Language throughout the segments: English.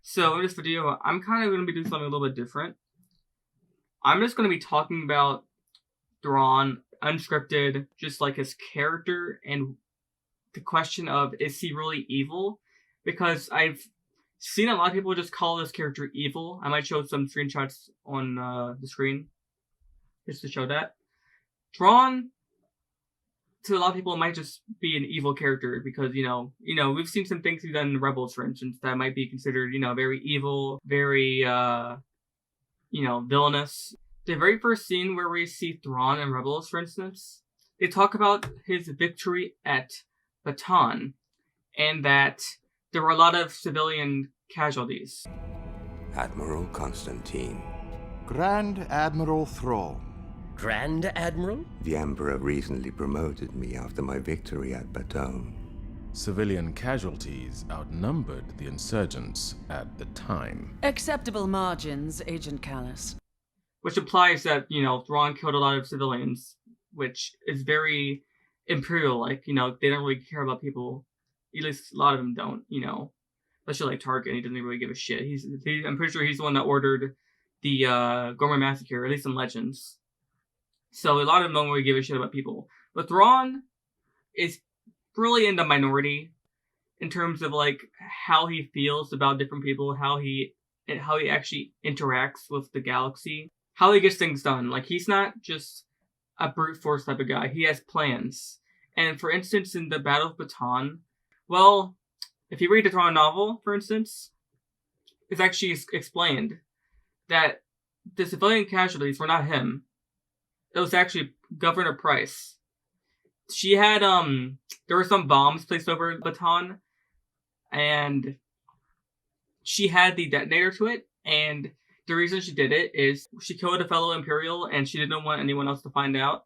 So in this video, I'm kind of going to be doing something a little bit different. I'm just going to be talking about Thrawn, unscripted, just like his character and the question of, is he really evil? Because I've seen a lot of people just call this character evil. I might show some screenshots on the screen just to show that. Thrawn, to a lot of people, might just be an evil character because, you know, we've seen some things he's done in Rebels, for instance, that might be considered, very evil, very, villainous. The very first scene where we see Thrawn in Rebels, for instance, they talk about his victory at Bataan, and that there were a lot of civilian casualties. Admiral Constantine. Grand Admiral Thrawn. Grand Admiral? The Emperor recently promoted me after my victory at Bataan. Civilian casualties outnumbered the insurgents at the time. Acceptable margins, Agent Callus. Which implies that, Thrawn killed a lot of civilians, which is very Imperial-like. They don't really care about people. At least a lot of them don't, Especially like Tarkin, he doesn't really give a shit. I'm pretty sure he's the one that ordered the Gorman Massacre, at least in Legends. So a lot of them don't really give a shit about people. But Thrawn is really in the minority in terms of like how he feels about different people, how he actually interacts with the galaxy, how he gets things done. Like, he's not just a brute force type of guy. He has plans. And for instance, in the Battle of Bataan, well, if you read the Thrawn novel, for instance, it's actually explained that the civilian casualties were not him. It was actually Governor Price. She had, there were some bombs placed over Bataan, and she had the detonator to it, and the reason she did it is she killed a fellow Imperial, and she didn't want anyone else to find out.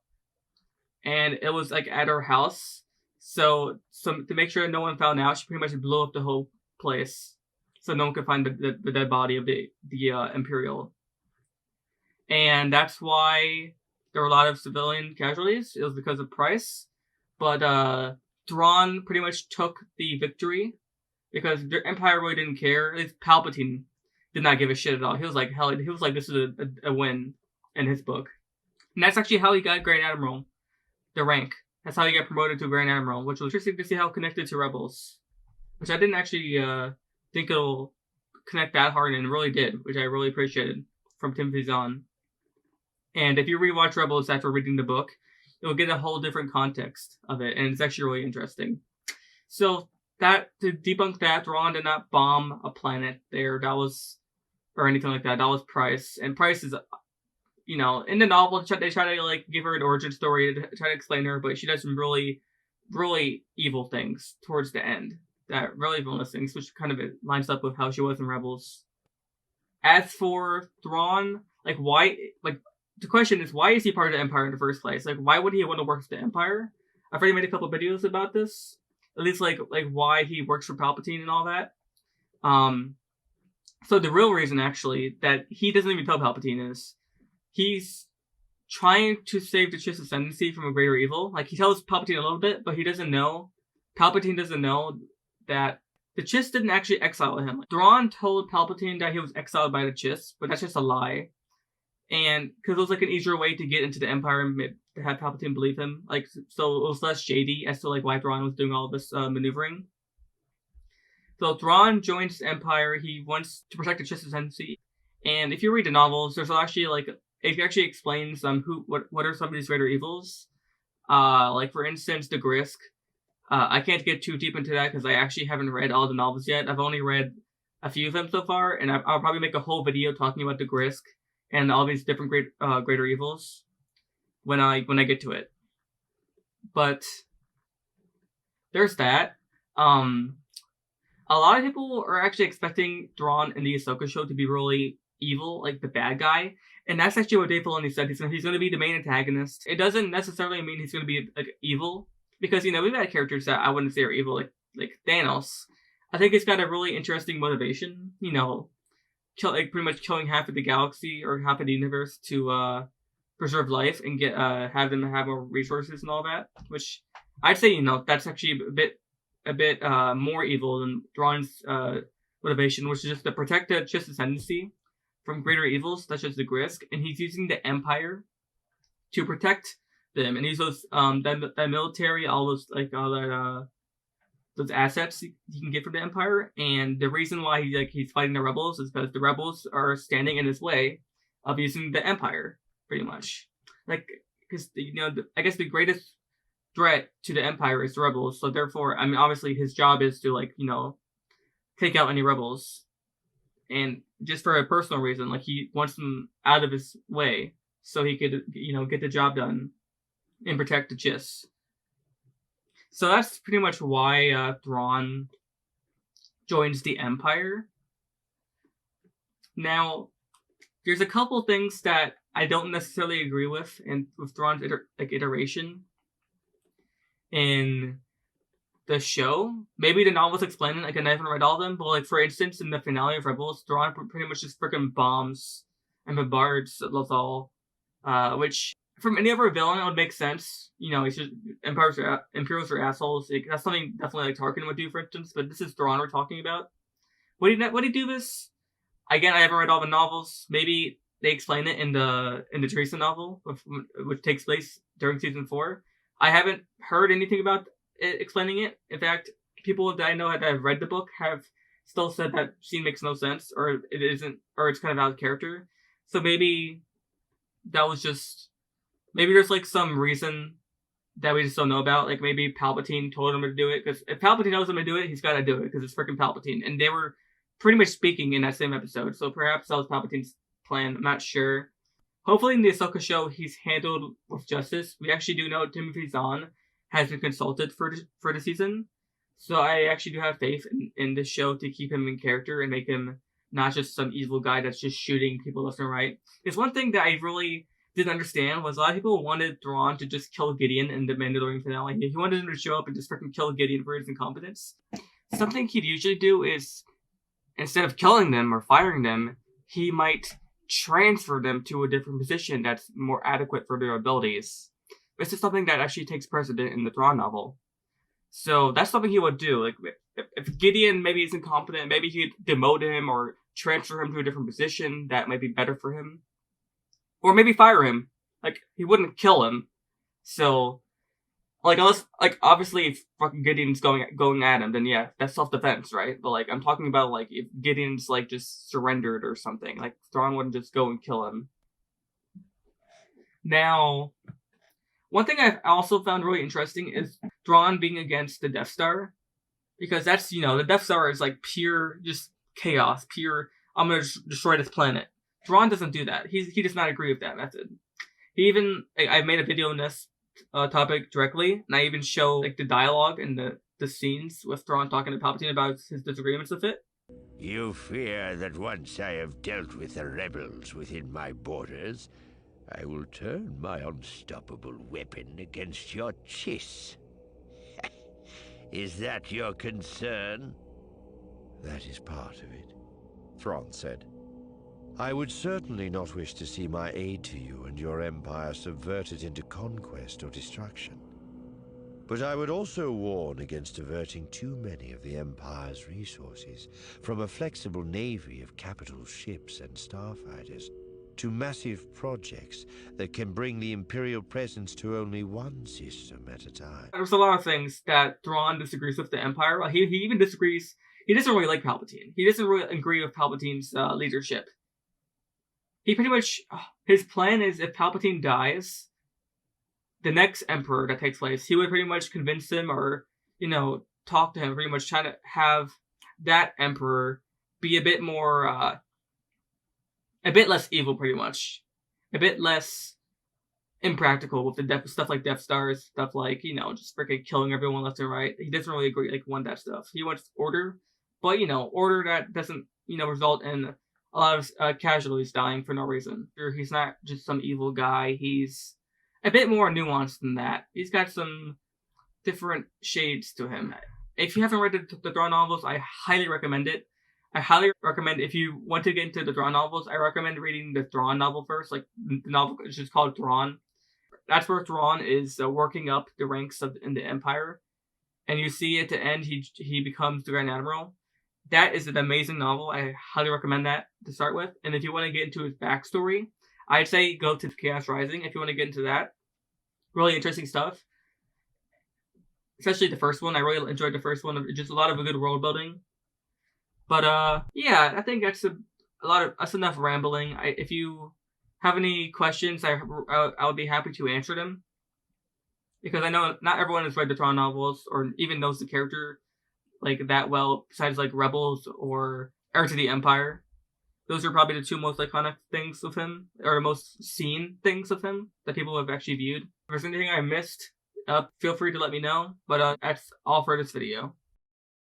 And it was, like, at her house. So to make sure no one found out, she pretty much blew up the whole place so no one could find the dead body of the Imperial. And that's why there were a lot of civilian casualties. It was because of Price. But Thrawn pretty much took the victory because the Empire really didn't care. At least Palpatine did not give a shit at all. He was like, hell, this is a win in his book. And that's actually how he got Grand Admiral, the rank. That's how he got promoted to Grand Admiral, which was interesting to see how connected to Rebels. Which I didn't actually think it'll connect that hard, and it really did, which I really appreciated from Timothy Zahn. And if you rewatch Rebels after reading the book, you'll get a whole different context of it, and it's actually really interesting. So, to debunk that, Thrawn did not bomb a planet there, or anything like that. That was Price. And Price is, in the novel, they try to, like, give her an origin story, to try to explain her, but she does some really, really evil things towards the end. That really villainous things, which kind of lines up with how she was in Rebels. As for Thrawn, the question is, why is he part of the Empire in the first place? Like, why would he want to work for the Empire? I've already made a couple videos about this. At least, like why he works for Palpatine and all that. So the real reason, actually, that he doesn't even tell Palpatine is he's trying to save the Chiss Ascendancy from a greater evil. Like, he tells Palpatine a little bit, but Palpatine doesn't know that the Chiss didn't actually exile him. Thrawn told Palpatine that he was exiled by the Chiss, but that's just a lie. And because it was like an easier way to get into the Empire and to have Palpatine believe him, so it was less shady as to why Thrawn was doing all this maneuvering. So Thrawn joins the Empire. He wants to protect the Chiss Ascendancy. And if you read the novels, there's actually it actually explains what are some of these greater evils. For instance, the Grisk. I can't get too deep into that because I actually haven't read all the novels yet. I've only read a few of them so far, and I'll probably make a whole video talking about the Grisk and all these different greater evils when I get to it. But there's that. A lot of people are actually expecting Thrawn in the Ahsoka show to be really evil, like the bad guy, and that's actually what Dave Filoni said. He's going to be the main antagonist. It doesn't necessarily mean he's going to be evil, because we've had characters that I wouldn't say are evil, like Thanos. I think he's got a really interesting motivation. Pretty much killing half of the galaxy or half of the universe to preserve life and have them have more resources and all that. Which I'd say that's actually a bit more evil than Thrawn's motivation, which is just to protect the Chiss ascendancy from greater evils such as the Grisk, and he's using the Empire to protect them and use those that military, all those those assets he can get from the Empire. And the reason why he's fighting the rebels is because the rebels are standing in his way of using the Empire, pretty much. Because I guess the greatest threat to the Empire is the rebels. So therefore, I mean, obviously his job is to take out any rebels, and just for a personal reason, he wants them out of his way so he could get the job done and protect the Chiss. So that's pretty much why Thrawn joins the Empire. Now, there's a couple things that I don't necessarily agree with with Thrawn's iteration in the show. Maybe the novels explain it, and I haven't read all of them, but for instance, in the finale of Rebels, Thrawn pretty much just freaking bombs and bombards Lothal, which from any other villain it would make sense. He's just Imperials are assholes. That's something definitely Tarkin would do, for instance. But this is Thrawn we're talking about. Would he do this? Again, I haven't read all the novels. Maybe they explain it in the Teresa novel, which takes place during season 4. I haven't heard anything about it explaining it. In fact, people that I know that have read the book have still said that scene makes no sense, or it isn't, or it's kind of out of character. So maybe that was just, maybe there's some reason that we just don't know about. Maybe Palpatine told him to do it, because if Palpatine knows him to do it, he's got to do it, because it's freaking Palpatine. And they were pretty much speaking in that same episode, so perhaps that was Palpatine's plan. I'm not sure. Hopefully in the Ahsoka show, he's handled with justice. We actually do know Timothy Zahn has been consulted for the season, so I actually do have faith in this show to keep him in character and make him not just some evil guy that's just shooting people left and right. Because one thing that I really didn't understand was a lot of people wanted Thrawn to just kill Gideon in the Mandalorian finale. He wanted him to show up and just freaking kill Gideon for his incompetence. Something he'd usually do is, instead of killing them or firing them, he might transfer them to a different position that's more adequate for their abilities. This is something that actually takes precedent in the Thrawn novel. So that's something he would do. If Gideon maybe is incompetent, maybe he'd demote him or transfer him to a different position that might be better for him. Or maybe fire him. He wouldn't kill him. So, unless, obviously if fucking Gideon's going at him, then yeah, that's self-defense, right? But, I'm talking about, if Gideon's, just surrendered or something. Thrawn wouldn't just go and kill him. Now, one thing I've also found really interesting is Thrawn being against the Death Star. Because that's, the Death Star is, pure, just chaos. Pure, I'm gonna destroy this planet. Thrawn doesn't do that. He does not agree with that method. I made a video on this topic directly, and I even show the dialogue and the scenes with Thrawn talking to Palpatine about his disagreements with it. You fear that once I have dealt with the rebels within my borders, I will turn my unstoppable weapon against your Chiss. Is that your concern? That is part of it, Thrawn said. I would certainly not wish to see my aid to you and your empire subverted into conquest or destruction. But I would also warn against diverting too many of the Empire's resources from a flexible navy of capital ships and starfighters to massive projects that can bring the Imperial presence to only one system at a time. There's a lot of things that Thrawn disagrees with the Empire. He even disagrees. He doesn't really like Palpatine. He doesn't really agree with Palpatine's leadership. He pretty much, his plan is if Palpatine dies, the next Emperor that takes place, he would pretty much convince him or, talk to him, pretty much trying to have that Emperor be a bit more, a bit less evil, pretty much. A bit less impractical with the stuff like Death Stars, stuff like, just freaking killing everyone left and right. He doesn't really agree, want that stuff. He wants order, but, order that doesn't, result in a lot of casualties dying for no reason. He's not just some evil guy. He's a bit more nuanced than that. He's got some different shades to him. If you haven't read the Thrawn novels, I highly recommend it. I highly recommend, if you want to get into the Thrawn novels, I recommend reading the Thrawn novel first. The novel is just called Thrawn. That's where Thrawn is working up the ranks in the Empire. And you see at the end, he becomes the Grand Admiral. that is an amazing novel. I highly recommend that to start with. And if you want to get into his backstory, I'd say go to Chaos Rising if you want to get into that. Really interesting stuff. Especially the first one. I really enjoyed the first one. Just a lot of good world building. But yeah, I think that's enough rambling. If you have any questions, I would be happy to answer them. Because I know not everyone has read the Thrawn novels or even knows the character like that well, besides like Rebels or Heir to the Empire. Those are probably the two most iconic things of him, or the most seen things of him that people have actually viewed. If there's anything I missed, feel free to let me know. But that's all for this video.